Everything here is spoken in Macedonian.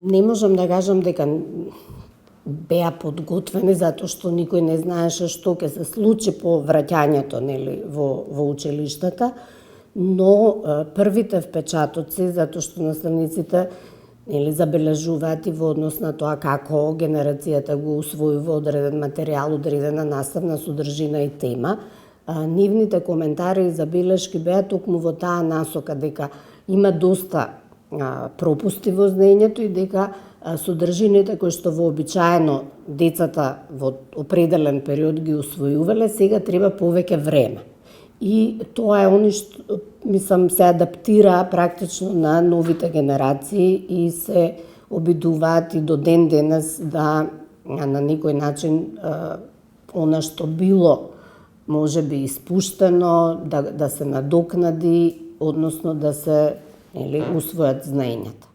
Не можам да кажам дека беа подготвени затоа што никој не знаеше што ќе се случи по враќањето во училиштата, но првите впечатоци, затоа што наставниците забележуваат и во однос на тоа како генерацијата го усвојува одреден материјал, одредена наставна содржина и тема, нивните коментари и забелешки беа токму во таа насока дека има доста пропусти во знаењето и дека содржините кои што вообичаено децата во определен период ги усвојувале, сега треба повеќе време. И тоа е они што, мислам, се адаптира практично на новите генерации и се обидуваат и до ден денес да на некој начин она што било можеби испуштено, да се надокнади, односно да се усвојат знаењата.